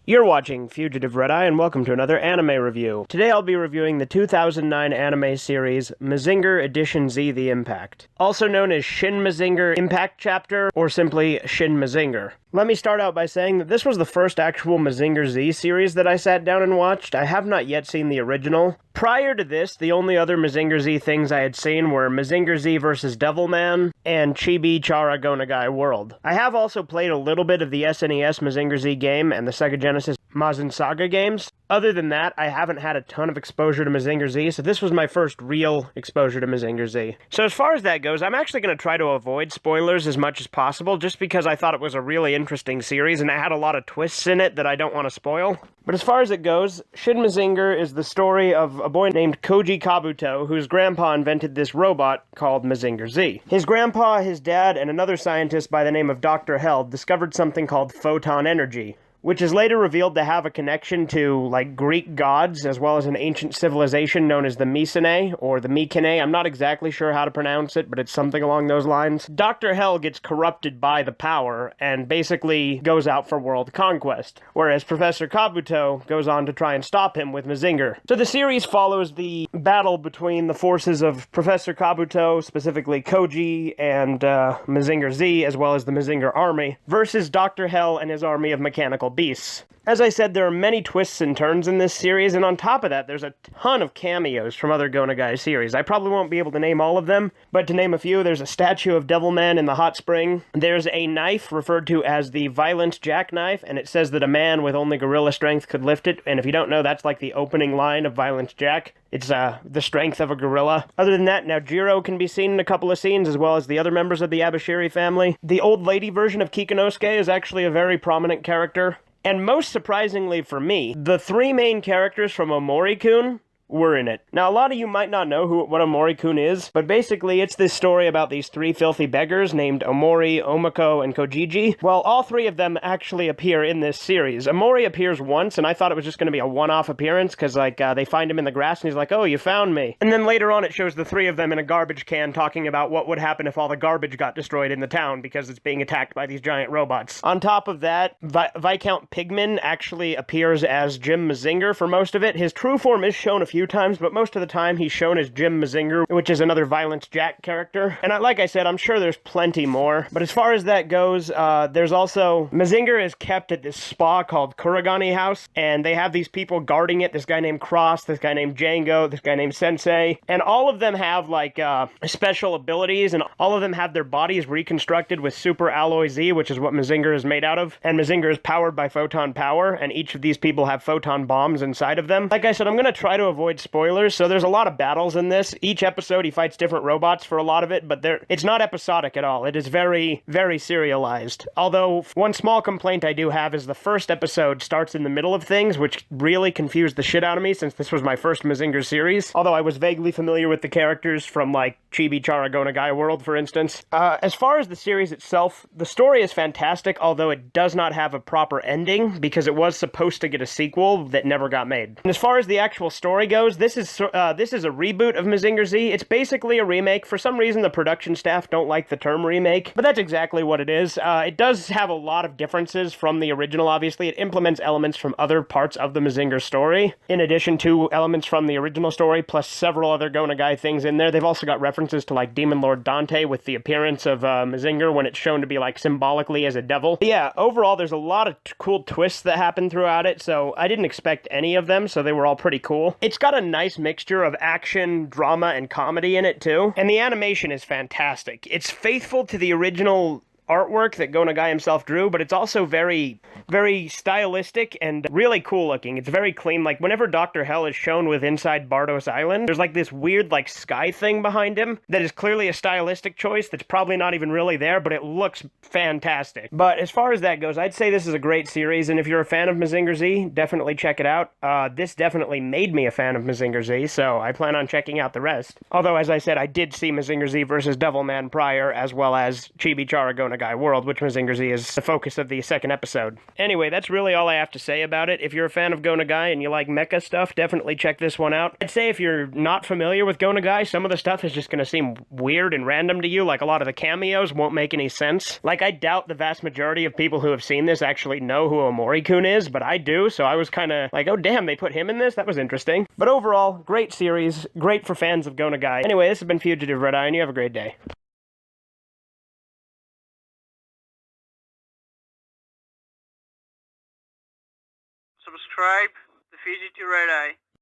You're watching Fugitive Red-Eye, and welcome to another anime review. Today I'll be reviewing the 2009 anime series Mazinger Edition Z: The Impact, also known as Shin Mazinger Impact Chapter, or simply Shin Mazinger. Let me start out by saying that this was the first actual Mazinger Z series that I sat down and watched. I have not yet seen the original. Prior to this, the only other Mazinger Z things I had seen were Mazinger Z vs. Devilman and Chibi Chara Go Nagai World. I have also played a little bit of the SNES Mazinger Z game and the Sega Genesis Mazin Saga games. Other than that, I haven't had a ton of exposure to Mazinger Z, so this was my first real exposure to Mazinger Z. So as far as that goes, I'm actually going to try to avoid spoilers as much as possible, just because I thought it was a really interesting series and it had a lot of twists in it that I don't want to spoil. But as far as it goes, Shin Mazinger is the story of a boy named Koji Kabuto, whose grandpa invented this robot called Mazinger Z. His grandpa, his dad, and another scientist by the name of Dr. Hell discovered something called photon energy, which is later revealed to have a connection to, Greek gods, as well as an ancient civilization known as the Mycenae, or the Mycenae. I'm not exactly sure how to pronounce it, but it's something along those lines. Dr. Hell gets corrupted by the power, and basically goes out for world conquest, whereas Professor Kabuto goes on to try and stop him with Mazinger. So the series follows the battle between the forces of Professor Kabuto, specifically Koji, and Mazinger Z, as well as the Mazinger army, versus Dr. Hell and his army of mechanical beasts. As I said, there are many twists and turns in this series, and on top of that, there's a ton of cameos from other Go Nagai series. I probably won't be able to name all of them, but to name a few, there's a statue of Devilman in the hot spring. There's a knife referred to as the Violent Jackknife, and it says that a man with only gorilla strength could lift it, and if you don't know, that's like the opening line of Violent Jack. It's the strength of a gorilla. Other than that, now Jiro can be seen in a couple of scenes, as well as the other members of the Abashiri family. The old lady version of Kikinosuke is actually a very prominent character. And most surprisingly for me, the three main characters from Omori-kun were in it. Now, a lot of you might not know what Omori-kun is, but basically it's this story about these three filthy beggars named Omori, Omako, and Kojiji. Well, all three of them actually appear in this series. Omori appears once, and I thought it was just going to be a one-off appearance, because, they find him in the grass, and he's like, "Oh, you found me." And then later on, it shows the three of them in a garbage can talking about what would happen if all the garbage got destroyed in the town, because it's being attacked by these giant robots. On top of that, Viscount Pigman actually appears as Jim Mazinger for most of it. His true form is shown a few times, but most of the time he's shown as Jim Mazinger, which is another Violent Jack character. And like I said, I'm sure there's plenty more. But as far as that goes, there's also... Mazinger is kept at this spa called Kuragani House, and they have these people guarding it. This guy named Cross, this guy named Django, this guy named Sensei. And all of them have, special abilities, and all of them have their bodies reconstructed with Super Alloy Z, which is what Mazinger is made out of. And Mazinger is powered by photon power, and each of these people have photon bombs inside of them. Like I said, I'm going to try to avoid spoilers, so there's a lot of battles in this. Each episode he fights different robots for a lot of it, but it's not episodic at all. It is very, very serialized. Although, one small complaint I do have is the first episode starts in the middle of things, which really confused the shit out of me since this was my first Mazinger series. Although I was vaguely familiar with the characters from, Chibi Chara Go Nagai World, for instance. As far as the series itself, the story is fantastic, although it does not have a proper ending, because it was supposed to get a sequel that never got made. And as far as the actual story goes, this is a reboot of Mazinger Z. It's basically a remake. For some reason, the production staff don't like the term remake, but that's exactly what it is. It does have a lot of differences from the original, obviously. It implements elements from other parts of the Mazinger story, in addition to elements from the original story, plus several other Go Nagai things in there. They've also got references to, Demon Lord Dante with the appearance of Mazinger when it's shown to be, symbolically as a devil. But yeah, overall, there's a lot of cool twists that happen throughout it, so I didn't expect any of them, so they were all pretty cool. It's got a nice mixture of action, drama, and comedy in it, too. And the animation is fantastic. It's faithful to the original artwork that Go Nagai himself drew, but it's also very, very stylistic and really cool looking. It's very clean. Whenever Dr. Hell is shown with inside Bardos Island, there's this weird sky thing behind him that is clearly a stylistic choice that's probably not even really there, but it looks fantastic. But as far as that goes, I'd say this is a great series, and if you're a fan of Mazinger Z, definitely check it out. This definitely made me a fan of Mazinger Z, so I plan on checking out the rest. Although, as I said, I did see Mazinger Z vs. Devilman prior, as well as Chibi Chara Go Gonagai world, which Mazinger Z is the focus of the second episode. Anyway, that's really all I have to say about it. If you're a fan of Gonagai and you like mecha stuff, definitely check this one out. I'd say if you're not familiar with Gonagai, some of the stuff is just going to seem weird and random to you, like a lot of the cameos won't make any sense. Like, I doubt the vast majority of people who have seen this actually know who Omori-kun is, but I do, so I was kind of like, oh damn, they put him in this? That was interesting. But overall, great series, great for fans of Gonagai. Anyway, this has been Fugitive Red Eye, and you have a great day. Subscribe to Fugitive Red Eye.